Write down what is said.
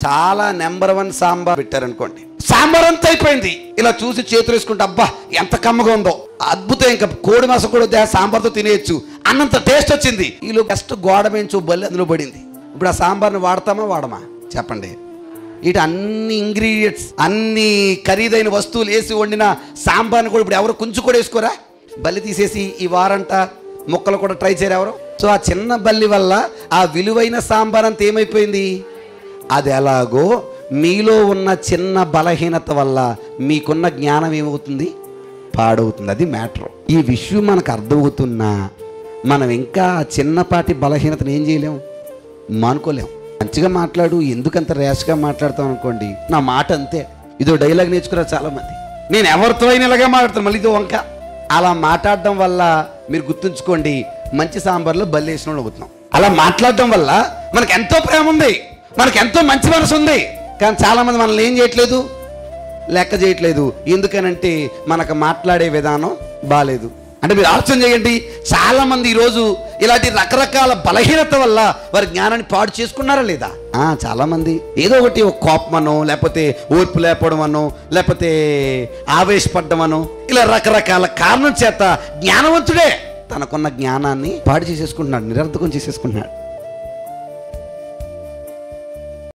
చాలా నెంబర్ 1 సాంబార్ పెట్టారనుకోండి, సాంబార్ అంతా అయిపోయింది. ఇలా చూసి చేతులు వేసుకుంటే అబ్బా ఎంత కమ్మగా ఉందో, అద్భుతం, ఇంకా కోడి మాసం కూడా సాంబార్తో తినేయచ్చు అన్నంత టేస్ట్ వచ్చింది. వీళ్ళు జస్ట్ గోడ పెంచు బల్లి అందులో పడింది. ఇప్పుడు ఆ సాంబార్ని వాడతామా వాడమా చెప్పండి? ఇటు అన్ని ఇంగ్రీడియంట్స్, అన్ని ఖరీదైన వస్తువులు వేసి వండిన సాంబార్ని కూడా ఇప్పుడు ఎవరు కొంచెం కూడా వేసుకోరా? బల్లి తీసేసి ఈ వారంట ముక్కలు కూడా ట్రై చేయరు ఎవరు. సో ఆ చిన్న బల్లి వల్ల ఆ విలువైన సాంబార్ అంతా ఏమైపోయింది? అది ఎలాగో మీలో ఉన్న చిన్న బలహీనత వల్ల మీకున్న జ్ఞానం ఏమవుతుంది? పాడవుతుంది. అది మ్యాటర్. ఈ విషయం మనకు అర్థమవుతున్నా మనం ఇంకా చిన్నపాటి బలహీనతను ఏం చేయలేము, మానుకోలేము. మంచిగా మాట్లాడు, ఎందుకంత ర్యాష్గా మాట్లాడతాం అనుకోండి, నా మాట అంతే. ఇదో డైలాగ్ నేర్చుకున్నారు చాలామంది, నేను ఎవరితో అయినా ఇలాగే మాట్లాడతాను, మళ్ళీ ఇదో వంక. అలా మాట్లాడడం వల్ల మీరు గుర్తుంచుకోండి, మంచి సాంబార్లో బల్లి వేసిన వాళ్ళు అవుతున్నాం. అలా మాట్లాడడం వల్ల మనకు ఎంతో ప్రేమ ఉంది, మనకు ఎంతో మంచి మనసు ఉంది, కానీ చాలామంది మనల్ని ఏం చేయట్లేదు, లెక్క చేయట్లేదు. ఎందుకనంటే మనకు మాట్లాడే విధానం బాగాలేదు. అంటే మీరు ఆలోచన చేయండి, చాలామంది ఈరోజు ఇలాంటి రకరకాల బలహీనత వల్ల వారి జ్ఞానాన్ని పాడు చేసుకున్నారా లేదా? చాలామంది ఏదో ఒకటి, ఒక కోపమనో, లేకపోతే ఓర్పు లేపడమనో, లేకపోతే ఆవేశపడ్డమనో, ఇలా రకరకాల కారణం చేత జ్ఞానవంతుడే తనకున్న జ్ఞానాన్ని పాడు చేసేసుకుంటున్నాడు, నిరర్థకం చేసేసుకుంటున్నాడు.